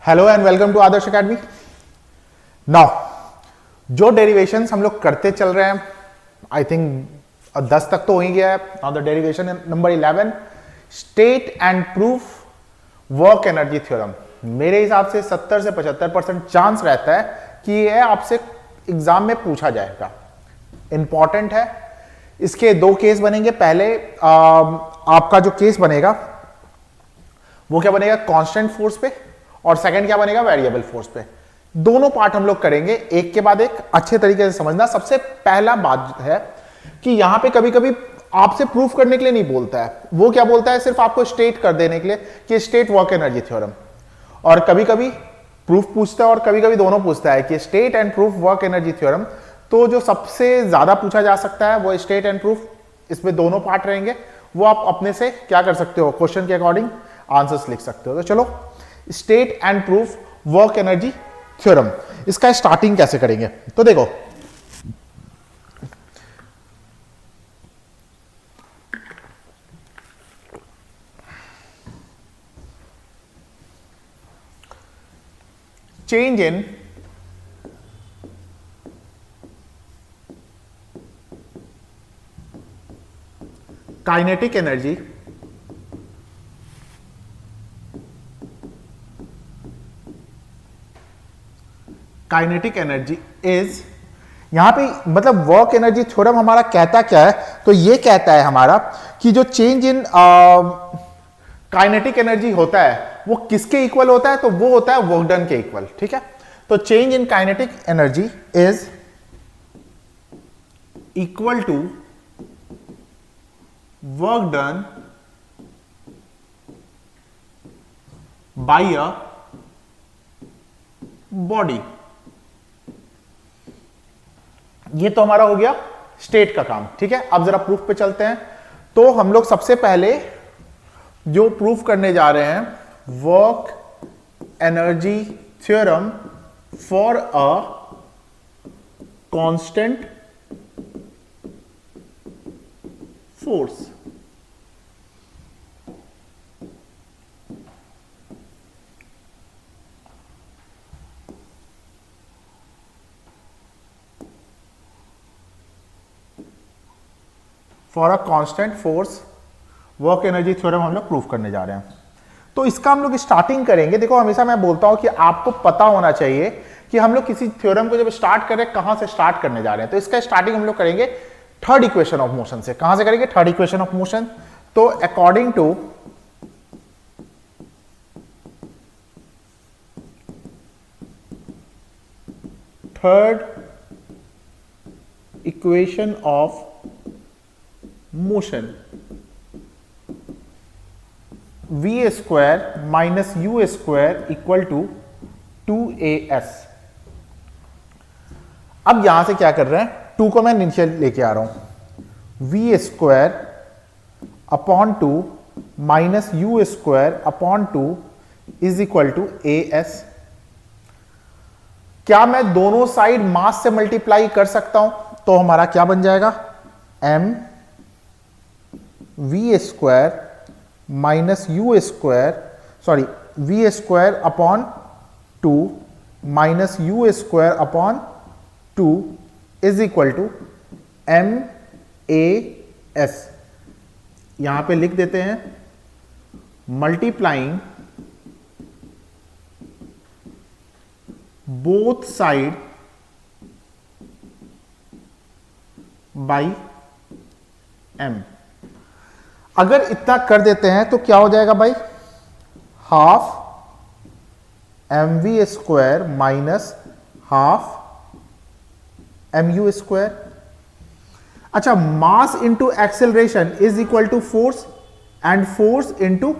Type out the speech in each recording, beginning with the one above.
Hello and welcome to Adarsh academy. Now जो derivations हम लोग करते चल रहे हैं, आई थिंक 10 तक तो हो ही गया है। Now the derivation number 11, state and proof work energy theorem. मेरे हिसाब से 70 से 75% चांस रहता है कि यह आपसे एग्जाम में पूछा जाएगा। इंपॉर्टेंट है। इसके दो केस बनेंगे। पहले आपका जो केस बनेगा वो क्या बनेगा, कांस्टेंट फोर्स पे, और सेकंड क्या बनेगा, वेरिएबल फोर्स पे। दोनों पार्ट हम लोग करेंगे एक के बाद एक, अच्छे तरीके से समझना। सबसे पहला बात है कि यहां पे कभी कभी आपसे प्रूफ करने के लिए नहीं बोलता है, वो क्या बोलता है, सिर्फ आपको स्टेट कर देने के लिए कि स्टेट वर्क एनर्जी थ्योरम। और कभी कभी प्रूफ पूछता है और कभी कभी दोनों पूछता है कि state and proof work energy theorem. तो जो सबसे ज्यादा पूछा जा सकता है वो स्टेट एंड प्रूफ, इसमें दोनों पार्ट रहेंगे। वो आप अपने से क्या कर सकते हो, क्वेश्चन के अकॉर्डिंग आंसर्स लिख सकते हो। तो चलो, state and proof work energy theorem, इसका स्टार्टिंग कैसे करेंगे। तो देखो, change in kinetic energy is, यहां पे मतलब वर्क एनर्जी थ्योरम हमारा कहता क्या है, तो ये कहता है हमारा कि जो चेंज इन काइनेटिक एनर्जी होता है वो किसके इक्वल होता है, तो वो होता है वर्क डन के इक्वल। ठीक है, तो change in kinetic energy is equal to work done by a body. ये तो हमारा हो गया स्टेट का काम। ठीक है, अब जरा प्रूफ पे चलते हैं। तो हम लोग सबसे पहले जो प्रूफ करने जा रहे हैं, work energy theorem for a constant force. For a constant force work energy theorem हम लोग प्रूफ करने जा रहे हैं। तो इसका हम लोग स्टार्टिंग करेंगे। देखो, हमेशा मैं बोलता हूं कि आपको पता होना चाहिए कि हम लोग किसी थ्योरम को जब स्टार्ट कर रहे हैं कहां से स्टार्ट करने जा रहे हैं। तो इसका स्टार्टिंग हम लोग करेंगे थर्ड इक्वेशन ऑफ मोशन से। कहां से करेंगे, थर्ड इक्वेशन ऑफ मोशन। तो according to third equation of motion, v square minus u square equal to 2as। अब यहां से क्या कर रहे हैं, 2 को मैं नीचे लेके आ रहा हूं, v square upon 2 minus u square upon 2 is equal to as। क्या मैं दोनों साइड मास से मल्टीप्लाई कर सकता हूं, तो हमारा क्या बन जाएगा, m v square minus u square, sorry v square upon 2 minus u square upon 2 is equal to MAS। यहां पे लिख देते हैं multiplying both side by m। अगर इतना कर देते हैं तो क्या हो जाएगा भाई, half mv square minus half mu square. अच्छा, mass into acceleration is equal to force and force into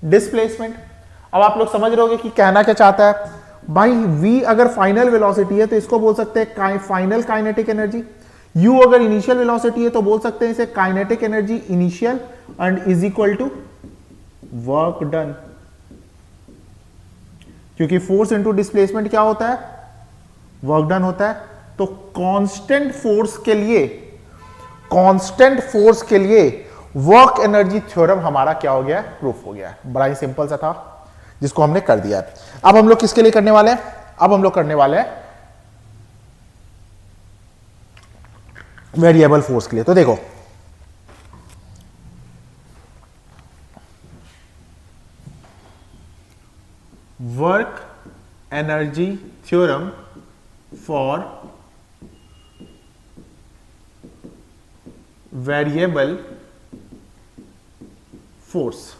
displacement. अब आप लोग समझ रहे होगे कि कहना क्या चाहता है भाई। v अगर फाइनल वेलोसिटी है तो इसको बोल सकते हैं फाइनल काइनेटिक एनर्जी। u अगर इनिशियल वेलोसिटी है तो बोल सकते हैं इसे kinetic energy initial, and is equal to work done. क्योंकि फोर्स इंटू डिस्प्लेसमेंट क्या होता है, वर्क डन होता है। तो कांस्टेंट फोर्स के लिए वर्क एनर्जी थ्योरम हमारा क्या हो गया है, प्रूफ हो गया है। बड़ा ही सिंपल सा था। जिसको हमने कर दिया है। अब हम लोग किसके लिए करने वाले हैं? अब हम लोग करने वाले हैं वेरिएबल फोर्स के लिए। तो देखो work energy theorem for variable force.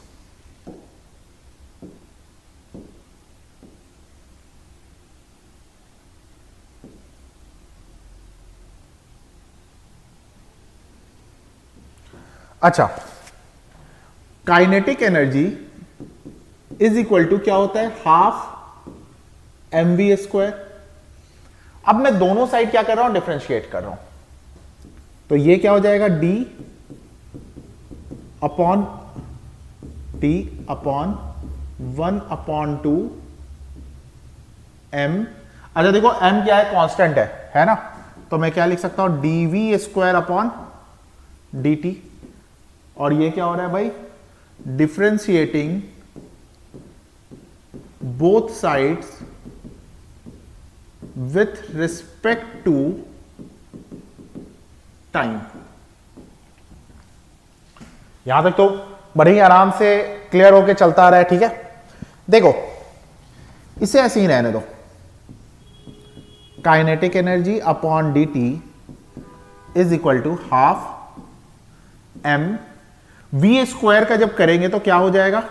अच्छा, kinetic energy is equal to क्या होता है? Half mv square. अब मैं दोनों साइड क्या कर रहा हूं? डिफरेंशिएट कर रहा हूं। तो ये क्या हो जाएगा? d upon t upon 1/2 m। अच्छा देखो m क्या है? कांस्टेंट है ना? तो मैं क्या लिख सकता हूं? dv square upon dt। और ये क्या हो रहा है भाई? Differentiating both sides with respect to time. यहां तक तो बड़े ही आराम से क्लियर होके चलता आ रहा है, ठीक है। देखो इसे ऐसे ही रहने दो, kinetic energy upon D T is equal to half M. V square का जब करेंगे तो क्या हो जाएगा?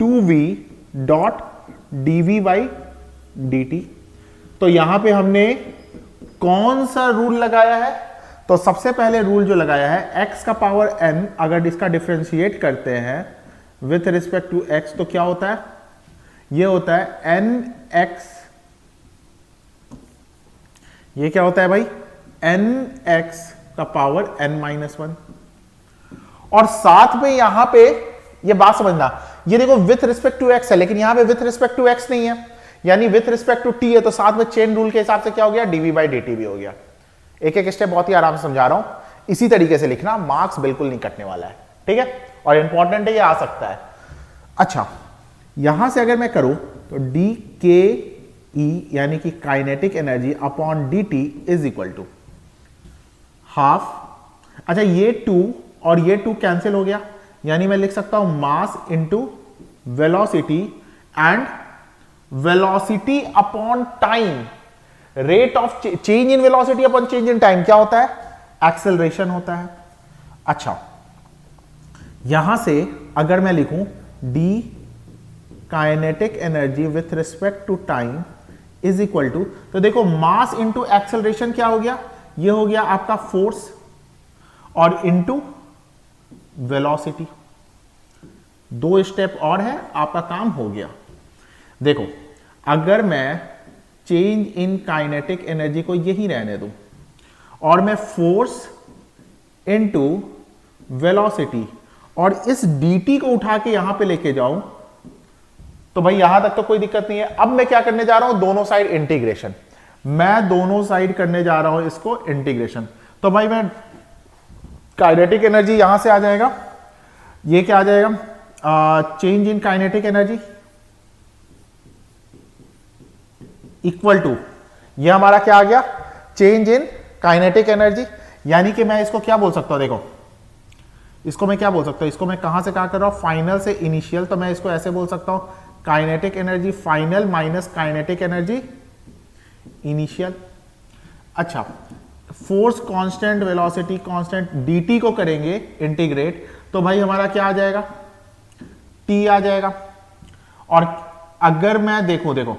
2v dot dv by dt। तो यहां पे हमने कौन सा रूल लगाया है? तो सबसे पहले रूल जो लगाया है x का पावर n, अगर इसका डिफरेंशिएट करते हैं विथ रिस्पेक्ट टू x तो क्या होता है? ये होता है nx। ये क्या होता है भाई? nx का पावर n-1। और साथ में यहां पे ये बात समझना, ये देखो विथ रिस्पेक्ट टू x है, लेकिन यहां पे विथ रिस्पेक्ट टू x नहीं है, यानी विथ रिस्पेक्ट टू t है। तो साथ में चेन रूल के हिसाब से क्या हो गया? dv बाई dt भी हो गया। एक एक स्टेप बहुत ही आराम से समझा रहा हूं, इसी तरीके से लिखना, मार्क्स बिल्कुल नहीं कटने वाला है, ठीक है। और इंपॉर्टेंट है, ये आ सकता है। अच्छा, यहां से अगर मैं करूं तो डी के ई यानी कि kinetic energy upon D T is equal to half. अच्छा, ये 2 और ये 2 कैंसिल हो गया, यानी मैं लिख सकता हूं mass into velocity and velocity upon time. Rate of change in velocity upon change in time क्या होता है? एक्सेलरेशन होता है। अच्छा, यहां से अगर मैं लिखूं D kinetic energy with respect to time is equal to, तो देखो मास इंटू एक्सेलरेशन क्या हो गया? ये हो गया आपका फोर्स और इंटू वेलोसिटी। 2 स्टेप और है, आपका काम हो गया। देखो अगर मैं चेंज इन काइनेटिक एनर्जी को यही रहने दूं और मैं फोर्स इंटू वेलोसिटी और इस dt को उठा के यहां पे लेके जाऊं तो भाई यहां तक तो कोई दिक्कत नहीं है। अब मैं क्या करने जा रहा हूं? दोनों साइड इंटीग्रेशन। मैं दोनों साइड करने जा रहा हूं इसको इंटीग्रेशन। तो भाई मैं काइनेटिक एनर्जी यहां से आ जाएगा, ये क्या आ जाएगा? Change in kinetic energy equal to, ये हमारा क्या आ गया? Change in kinetic energy. यानी कि मैं इसको क्या बोल सकता हूं? देखो इसको मैं क्या बोल सकता हूं? इसको मैं कहां से कहां कर रहा हूं? फाइनल से इनिशियल। तो मैं इसको ऐसे बोल सकता हूं, kinetic energy final minus kinetic energy initial. अच्छा, force constant, velocity constant, dt को करेंगे इंटीग्रेट तो भाई हमारा क्या आ जाएगा? t आ जाएगा। और अगर मैं देखो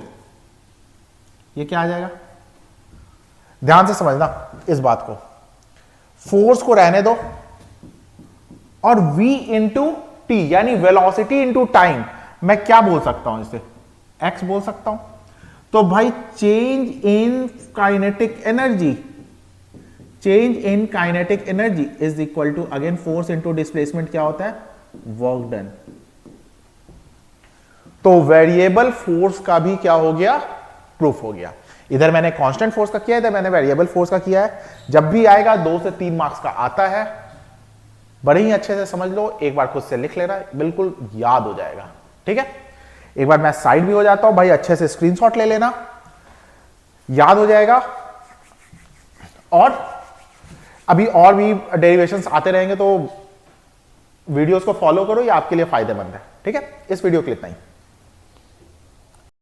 ये क्या आ जाएगा? ध्यान से समझना इस बात को, फोर्स को रहने दो और v इंटू टी यानी वेलोसिटी इंटू टाइम, मैं क्या बोल सकता हूं? इसे x बोल सकता हूं। तो भाई change in kinetic energy, change in kinetic energy is equal to again force into displacement क्या होता है? Work done. तो वेरिएबल फोर्स का भी क्या हो गया? प्रूफ हो गया। इधर मैंने कांस्टेंट फोर्स का किया है, इधर मैंने वेरिएबल फोर्स का किया है। जब भी आएगा 2 से 3 मार्क्स का आता है, बड़े ही अच्छे से समझ लो, एक बार खुद से लिख लेना, बिल्कुल याद हो जाएगा, ठीक है। एक बार मैं साइड भी हो जाता हूं भाई, अच्छे से स्क्रीनशॉट ले लेना, याद हो जाएगा। और अभी और भी डेरिवेशंस आते रहेंगे, तो वीडियोस को फॉलो करो, ये आपके लिए फायदेमंद है। ठीक है, इस वीडियो के लिए इतना ही।